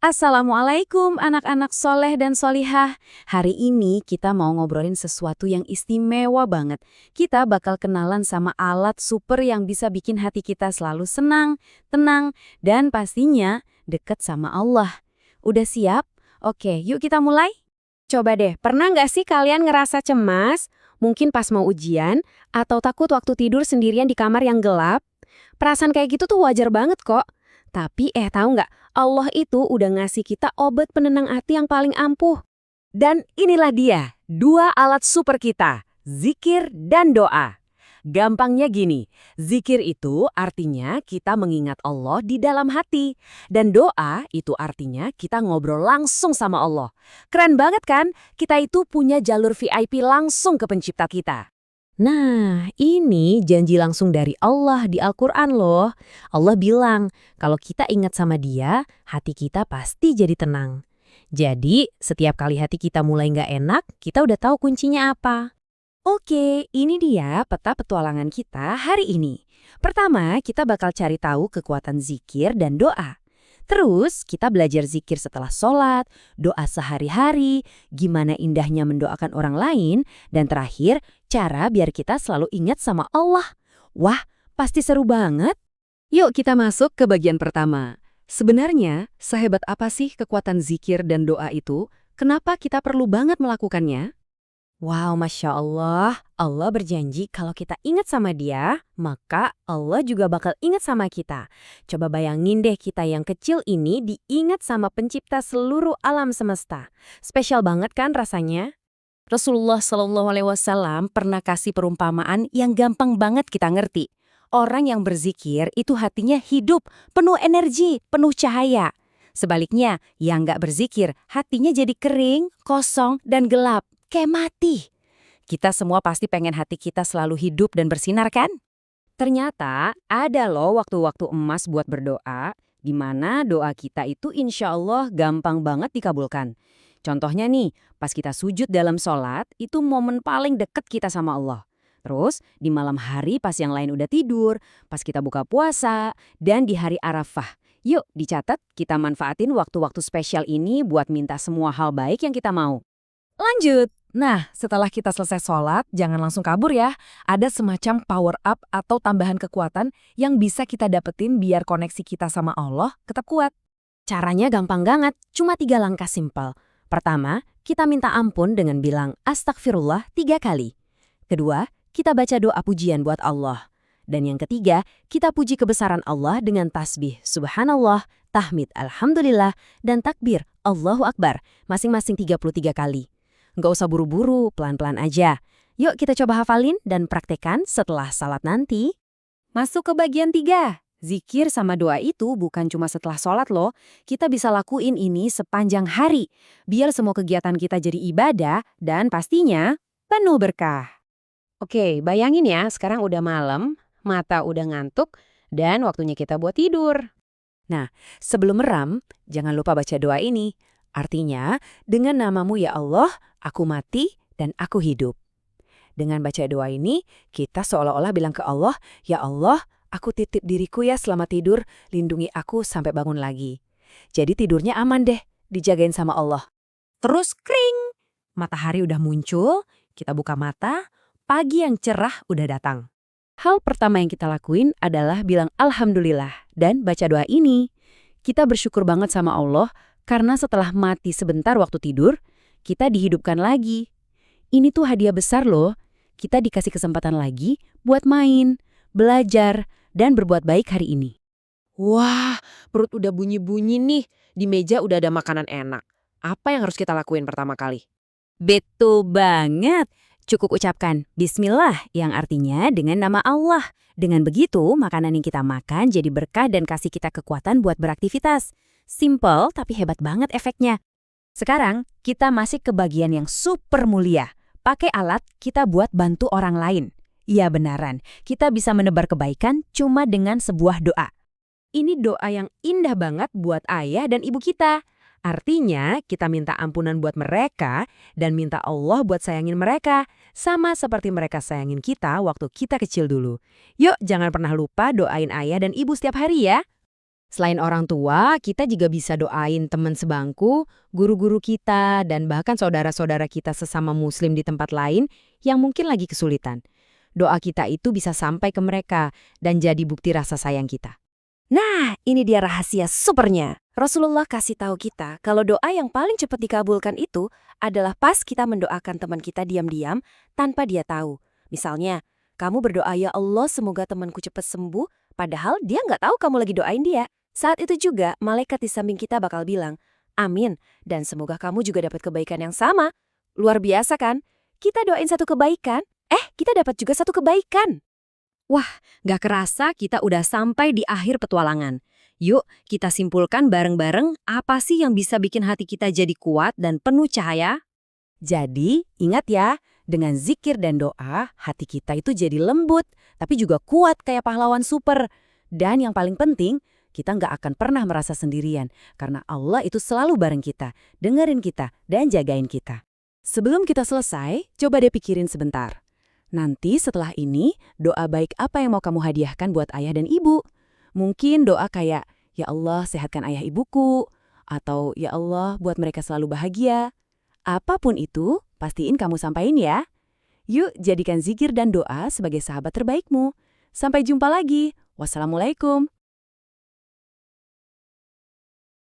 Assalamualaikum anak-anak soleh dan solihah. Hari ini kita mau ngobrolin sesuatu yang istimewa banget. Kita bakal kenalan sama alat super yang bisa bikin hati kita selalu senang, tenang, dan pastinya deket sama Allah. Udah siap? Oke, yuk kita mulai. Coba deh, pernah nggak sih kalian ngerasa cemas? Mungkin pas mau ujian, atau takut waktu tidur sendirian di kamar yang gelap? Perasaan kayak gitu tuh wajar banget kok. Tapi tahu nggak, Allah itu udah ngasih kita obat penenang hati yang paling ampuh. Dan inilah dia, dua alat super kita, zikir dan doa. Gampangnya gini, zikir itu artinya kita mengingat Allah di dalam hati. Dan doa itu artinya kita ngobrol langsung sama Allah. Keren banget kan? Kita itu punya jalur VIP langsung ke pencipta kita. Nah, ini janji langsung dari Allah di Al-Quran loh. Allah bilang, kalau kita ingat sama Dia, hati kita pasti jadi tenang. Jadi, setiap kali hati kita mulai nggak enak, kita udah tahu kuncinya apa. Oke, ini dia peta petualangan kita hari ini. Pertama, kita bakal cari tahu kekuatan zikir dan doa. Terus, kita belajar zikir setelah sholat, doa sehari-hari, gimana indahnya mendoakan orang lain, dan terakhir, cara biar kita selalu ingat sama Allah. Wah, pasti seru banget. Yuk kita masuk ke bagian pertama. Sebenarnya, sehebat apa sih kekuatan zikir dan doa itu? Kenapa kita perlu banget melakukannya? Wow, Masya Allah. Allah berjanji kalau kita ingat sama Dia, maka Allah juga bakal ingat sama kita. Coba bayangin deh kita yang kecil ini diingat sama pencipta seluruh alam semesta. Spesial banget kan rasanya? Rasulullah SAW pernah kasih perumpamaan yang gampang banget kita ngerti. Orang yang berzikir itu hatinya hidup, penuh energi, penuh cahaya. Sebaliknya, yang nggak berzikir, hatinya jadi kering, kosong, dan gelap. Kayak mati. Kita semua pasti pengen hati kita selalu hidup dan bersinar kan? Ternyata ada loh waktu-waktu emas buat berdoa, di mana doa kita itu insya Allah gampang banget dikabulkan. Contohnya nih, pas kita sujud dalam sholat, itu momen paling deket kita sama Allah. Terus, di malam hari pas yang lain udah tidur, pas kita buka puasa, dan di hari Arafah. Yuk dicatat, kita manfaatin waktu-waktu spesial ini buat minta semua hal baik yang kita mau. Lanjut. Nah, setelah kita selesai sholat, jangan langsung kabur ya. Ada semacam power up atau tambahan kekuatan yang bisa kita dapetin biar koneksi kita sama Allah tetap kuat. Caranya gampang banget, cuma 3 langkah simpel. Pertama, kita minta ampun dengan bilang astagfirullah 3 kali. Kedua, kita baca doa pujian buat Allah. Dan yang ketiga, kita puji kebesaran Allah dengan tasbih subhanallah, tahmid alhamdulillah, dan takbir Allahu Akbar, masing-masing 33 kali. Nggak usah buru-buru, pelan-pelan aja. Yuk kita coba hafalin dan praktekan setelah salat nanti. Masuk ke bagian 3. Zikir sama doa itu bukan cuma setelah sholat loh. Kita bisa lakuin ini sepanjang hari. Biar semua kegiatan kita jadi ibadah dan pastinya penuh berkah. Oke, bayangin ya, sekarang udah malam, mata udah ngantuk, dan waktunya kita buat tidur. Nah, sebelum meram, jangan lupa baca doa ini. Artinya, dengan namamu ya Allah, aku mati dan aku hidup. Dengan baca doa ini, kita seolah-olah bilang ke Allah, ya Allah, aku titip diriku ya selama tidur, lindungi aku sampai bangun lagi. Jadi tidurnya aman deh, dijagain sama Allah. Terus kring, matahari udah muncul, kita buka mata, pagi yang cerah udah datang. Hal pertama yang kita lakuin adalah bilang Alhamdulillah dan baca doa ini. Kita bersyukur banget sama Allah karena setelah mati sebentar waktu tidur, kita dihidupkan lagi. Ini tuh hadiah besar loh. Kita dikasih kesempatan lagi buat main, belajar, dan berbuat baik hari ini. Wah, perut udah bunyi-bunyi nih. Di meja udah ada makanan enak. Apa yang harus kita lakuin pertama kali? Betul banget. Cukup ucapkan Bismillah yang artinya dengan nama Allah. Dengan begitu, makanan yang kita makan jadi berkah dan kasih kita kekuatan buat beraktivitas. Simple tapi hebat banget efeknya. Sekarang, kita masih ke bagian yang super mulia. Pakai alat kita buat bantu orang lain. Iya benaran, kita bisa menebar kebaikan cuma dengan sebuah doa. Ini doa yang indah banget buat ayah dan ibu kita. Artinya, kita minta ampunan buat mereka dan minta Allah buat sayangin mereka. Sama seperti mereka sayangin kita waktu kita kecil dulu. Yuk, jangan pernah lupa doain ayah dan ibu setiap hari ya. Selain orang tua, kita juga bisa doain teman sebangku, guru-guru kita, dan bahkan saudara-saudara kita sesama muslim di tempat lain yang mungkin lagi kesulitan. Doa kita itu bisa sampai ke mereka dan jadi bukti rasa sayang kita. Nah, ini dia rahasia supernya. Rasulullah kasih tahu kita kalau doa yang paling cepat dikabulkan itu adalah pas kita mendoakan teman kita diam-diam tanpa dia tahu. Misalnya, kamu berdoa, "Ya Allah, semoga temanku cepat sembuh," padahal dia nggak tahu kamu lagi doain dia. Saat itu juga, malaikat di samping kita bakal bilang, "Amin, dan semoga kamu juga dapat kebaikan yang sama." Luar biasa kan? Kita doain satu kebaikan, kita dapat juga satu kebaikan. Gak kerasa kita udah sampai di akhir petualangan. Yuk, kita simpulkan bareng-bareng apa sih yang bisa bikin hati kita jadi kuat dan penuh cahaya? Jadi, ingat ya, dengan zikir dan doa, hati kita itu jadi lembut, tapi juga kuat kayak pahlawan super. Dan yang paling penting, kita nggak akan pernah merasa sendirian, karena Allah itu selalu bareng kita, dengerin kita, dan jagain kita. Sebelum kita selesai, coba deh pikirin sebentar. Nanti setelah ini, doa baik apa yang mau kamu hadiahkan buat ayah dan ibu? Mungkin doa kayak, "Ya Allah, sehatkan ayah ibuku," atau "Ya Allah, buat mereka selalu bahagia." Apapun itu, pastiin kamu sampaikan ya. Yuk, jadikan zikir dan doa sebagai sahabat terbaikmu. Sampai jumpa lagi. Wassalamualaikum.